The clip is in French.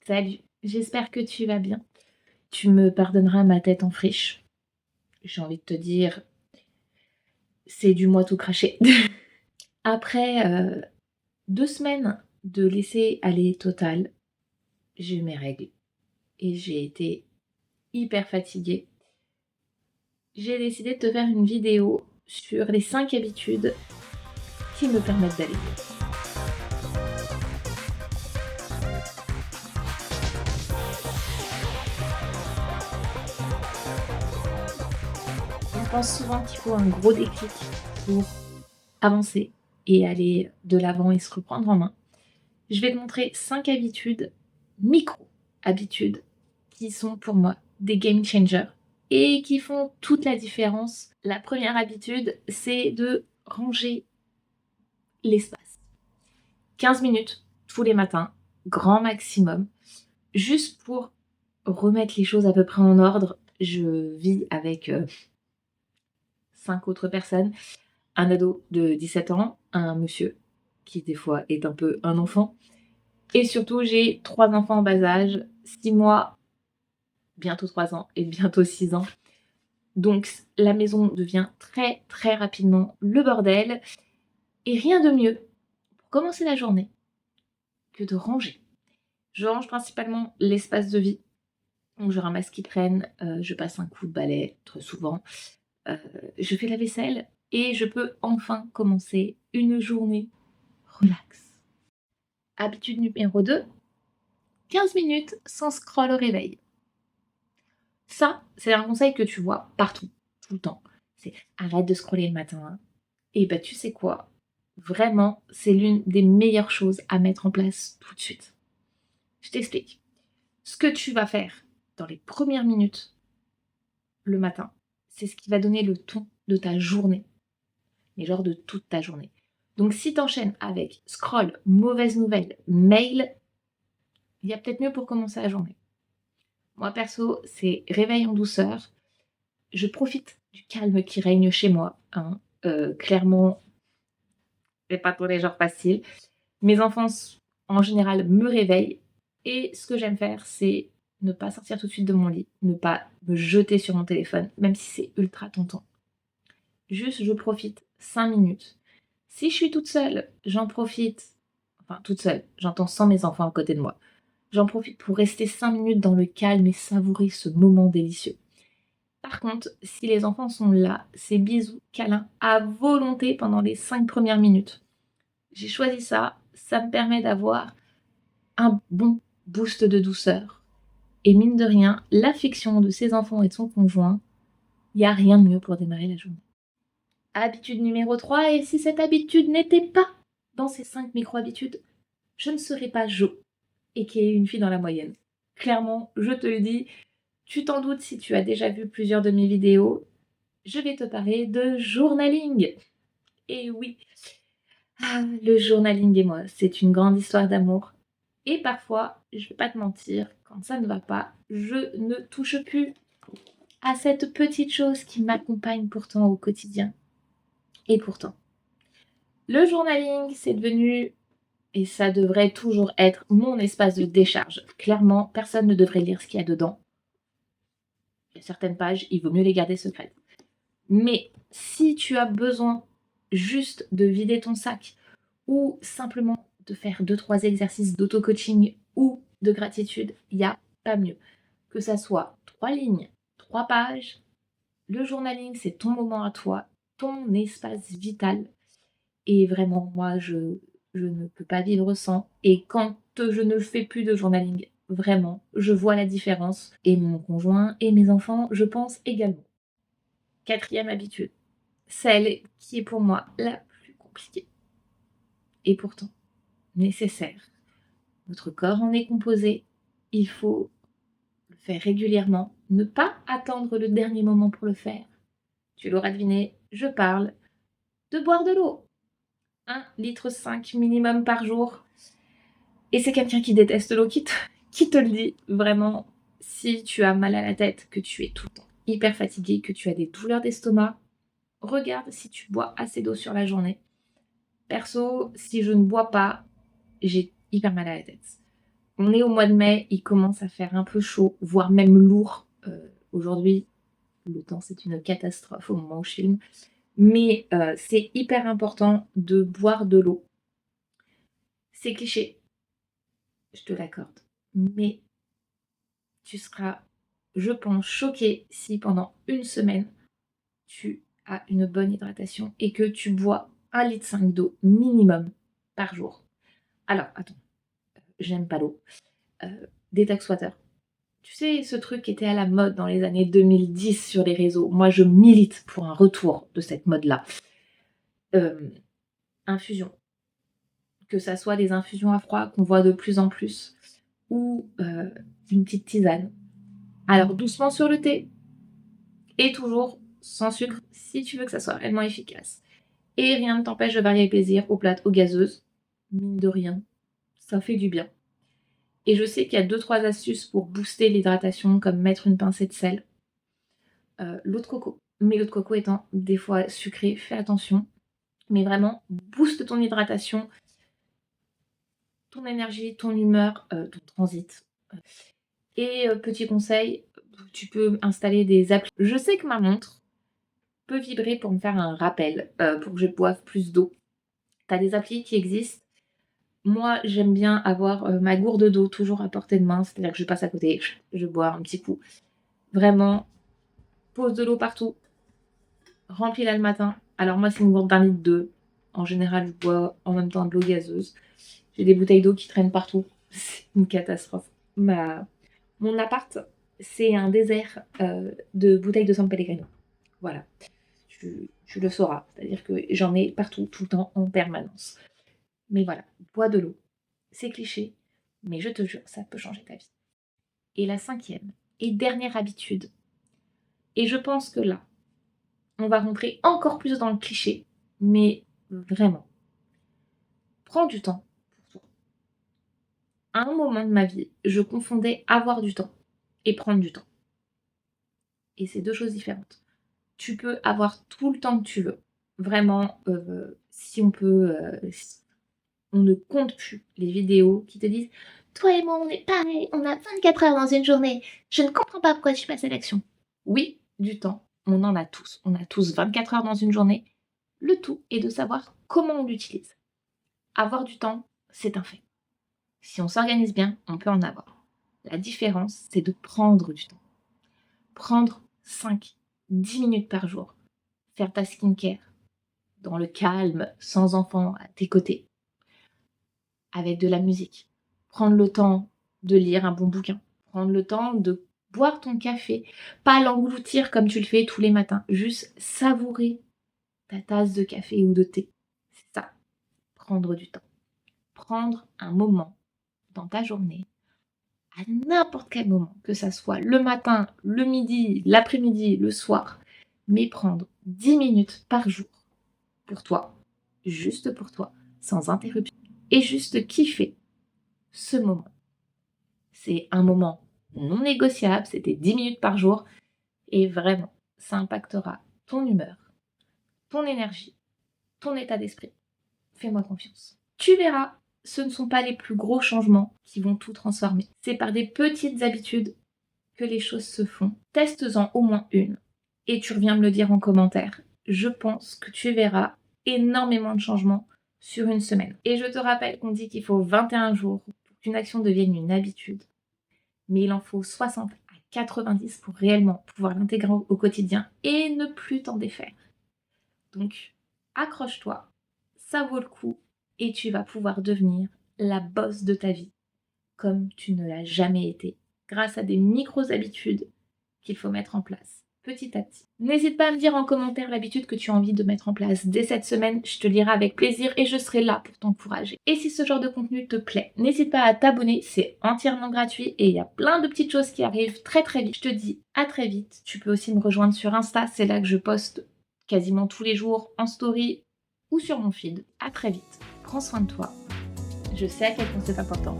Salut, j'espère que tu vas bien. Tu me pardonneras ma tête en friche. J'ai envie de te dire, c'est du moi tout craché. Après 2 semaines de laisser aller total, j'ai eu mes règles et j'ai été hyper fatiguée. J'ai décidé de te faire une vidéo sur les 5 habitudes qui me permettent d'aller mieux. On pense souvent qu'il faut un gros déclic pour avancer et aller de l'avant et se reprendre en main. Je vais te montrer 5 habitudes, micro-habitudes, qui sont pour moi des game changers et qui font toute la différence. La première habitude, c'est de ranger l'espace. 15 minutes tous les matins, grand maximum, juste pour remettre les choses à peu près en ordre. Je vis avec 5 autres personnes, un ado de 17 ans, un monsieur qui des fois est un peu un enfant, et surtout j'ai 3 enfants en bas âge, 6 mois, bientôt 3 ans et bientôt 6 ans. Donc la maison devient très très rapidement le bordel, et rien de mieux pour commencer la journée que de ranger. Je range principalement l'espace de vie, donc je ramasse ce qui traîne, je passe un coup de balai très souvent, je fais la vaisselle et je peux enfin commencer une journée relax. Habitude numéro 2, 15 minutes sans scroll au réveil. Ça, c'est un conseil que tu vois partout, tout le temps. C'est arrête de scroller le matin. Et bah tu sais quoi? Vraiment, c'est l'une des meilleures choses à mettre en place tout de suite. Je t'explique. Ce que tu vas faire dans les premières minutes le matin, c'est ce qui va donner le ton de ta journée. Mais genre de toute ta journée. Donc si t'enchaînes avec scroll, mauvaise nouvelle, mail, il y a peut-être mieux pour commencer la journée. Moi perso, c'est réveil en douceur. Je profite du calme qui règne chez moi. Clairement, c'est pas tous les jours facile. Mes enfants, en général, me réveillent. Et ce que j'aime faire, c'est ne pas sortir tout de suite de mon lit, ne pas me jeter sur mon téléphone, même si c'est ultra tentant. Juste, je profite 5 minutes. Si je suis toute seule, j'en profite. Enfin, toute seule, j'entends sans mes enfants à côté de moi. J'en profite pour rester 5 minutes dans le calme et savourer ce moment délicieux. Par contre, si les enfants sont là, c'est bisous, câlins à volonté pendant les 5 premières minutes. J'ai choisi ça, ça me permet d'avoir un bon boost de douceur. Et mine de rien, l'affection de ses enfants et de son conjoint, il n'y a rien de mieux pour démarrer la journée. Habitude numéro 3, et si cette habitude n'était pas dans ces 5 micro-habitudes, je ne serais pas Jo, et qui est une fille dans la moyenne. Clairement, je te le dis, tu t'en doutes si tu as déjà vu plusieurs de mes vidéos, je vais te parler de journaling. Et oui, le journaling et moi, c'est une grande histoire d'amour. Et parfois, je vais pas te mentir, quand ça ne va pas, je ne touche plus à cette petite chose qui m'accompagne pourtant au quotidien. Et pourtant, le journaling, c'est devenu, et ça devrait toujours être, mon espace de décharge. Clairement, personne ne devrait lire ce qu'il y a dedans. Il y a certaines pages, il vaut mieux les garder secrètes. Mais si tu as besoin juste de vider ton sac ou simplement de faire 2-3 exercices d'auto-coaching ou de gratitude, il n'y a pas mieux. Que ça soit 3 lignes, 3 pages, le journaling, c'est ton moment à toi, ton espace vital. Et vraiment, moi, je ne peux pas vivre sans. Et quand je ne fais plus de journaling, vraiment, je vois la différence. Et mon conjoint et mes enfants, je pense également. 4e habitude, celle qui est pour moi la plus compliquée. Et pourtant, nécessaire. Notre corps en est composé. Il faut le faire régulièrement. Ne pas attendre le dernier moment pour le faire. Tu l'auras deviné, je parle de boire de l'eau. 1,5 litre minimum par jour. Et c'est quelqu'un qui déteste l'eau qui te le dit. Vraiment, si tu as mal à la tête, que tu es tout le temps hyper fatigué, que tu as des douleurs d'estomac, regarde si tu bois assez d'eau sur la journée. Perso, si je ne bois pas, j'ai hyper mal à la tête. On est au mois de mai, il commence à faire un peu chaud, voire même lourd. Aujourd'hui, le temps, c'est une catastrophe au moment où je filme. Mais c'est hyper important de boire de l'eau. C'est cliché, je te l'accorde. Mais tu seras, je pense, choqué si pendant une semaine, tu as une bonne hydratation et que tu bois 1,5 litre d'eau minimum par jour. Alors, attends, j'aime pas l'eau. Detox water. Tu sais, ce truc qui était à la mode dans les années 2010 sur les réseaux. Moi, je milite pour un retour de cette mode-là. Infusion. Que ça soit des infusions à froid qu'on voit de plus en plus, ou une petite tisane. Alors, doucement sur le thé, et toujours sans sucre, si tu veux que ça soit réellement efficace. Et rien ne t'empêche de varier le plaisir aux plates, aux gazeuses. Mine de rien, ça fait du bien. Et je sais qu'il y a 2-3 astuces pour booster l'hydratation, comme mettre une pincée de sel. L'eau de coco. Mais l'eau de coco étant des fois sucrée, fais attention. Mais vraiment, booste ton hydratation, ton énergie, ton humeur, ton transit. Et petit conseil, tu peux installer des applis. Je sais que ma montre peut vibrer pour me faire un rappel, pour que je boive plus d'eau. Tu as des applis qui existent. Moi, j'aime bien avoir ma gourde d'eau toujours à portée de main, c'est-à-dire que je passe à côté, je bois un petit coup. Vraiment, pose de l'eau partout, remplis-la le matin. Alors moi, c'est une gourde d'1,2 litre. En général, je bois en même temps de l'eau gazeuse. J'ai des bouteilles d'eau qui traînent partout. C'est une catastrophe. Mon appart, c'est un désert de bouteilles de San Pellegrino. Voilà, tu le sauras. C'est-à-dire que j'en ai partout, tout le temps, en permanence. Mais voilà, bois de l'eau. C'est cliché, mais je te jure, ça peut changer ta vie. Et la 5e et dernière habitude, et je pense que là, on va rentrer encore plus dans le cliché, mais vraiment, prends du temps pour toi. À un moment de ma vie, je confondais avoir du temps et prendre du temps. Et c'est 2 choses différentes. Tu peux avoir tout le temps que tu veux. Vraiment, si on peut, on ne compte plus les vidéos qui te disent toi et moi on est pareil, on a 24 heures dans une journée. Je ne comprends pas pourquoi je passe à l'action. Oui, du temps, on en a tous. On a tous 24 heures dans une journée. Le tout est de savoir comment on l'utilise. Avoir du temps, c'est un fait. Si on s'organise bien, on peut en avoir. La différence, c'est de prendre du temps. Prendre 5, 10 minutes par jour. Faire ta skincare dans le calme, sans enfant à tes côtés. Avec de la musique. Prendre le temps de lire un bon bouquin. Prendre le temps de boire ton café. Pas l'engloutir comme tu le fais tous les matins. Juste savourer ta tasse de café ou de thé. C'est ça. Prendre du temps. Prendre un moment dans ta journée, à n'importe quel moment, que ça soit le matin, le midi, l'après-midi, le soir, mais prendre 10 minutes par jour pour toi, juste pour toi, sans interruption, et juste kiffer ce moment. C'est un moment non négociable, c'était 10 minutes par jour, et vraiment, ça impactera ton humeur, ton énergie, ton état d'esprit. Fais-moi confiance. Tu verras, ce ne sont pas les plus gros changements qui vont tout transformer. C'est par des petites habitudes que les choses se font. Teste-en au moins une et tu reviens me le dire en commentaire. Je pense que tu verras énormément de changements sur une semaine. Et je te rappelle qu'on dit qu'il faut 21 jours pour qu'une action devienne une habitude. Mais il en faut 60 à 90 pour réellement pouvoir l'intégrer au quotidien et ne plus t'en défaire. Donc, accroche-toi, ça vaut le coup et tu vas pouvoir devenir la boss de ta vie comme tu ne l'as jamais été grâce à des micro-habitudes qu'il faut mettre en place petit à petit. N'hésite pas à me dire en commentaire l'habitude que tu as envie de mettre en place dès cette semaine, je te lirai avec plaisir et je serai là pour t'encourager. Et si ce genre de contenu te plaît, n'hésite pas à t'abonner, c'est entièrement gratuit et il y a plein de petites choses qui arrivent très très vite. Je te dis à très vite, tu peux aussi me rejoindre sur Insta, c'est là que je poste quasiment tous les jours en story ou sur mon feed. À très vite, prends soin de toi, je sais à quel point c'est important.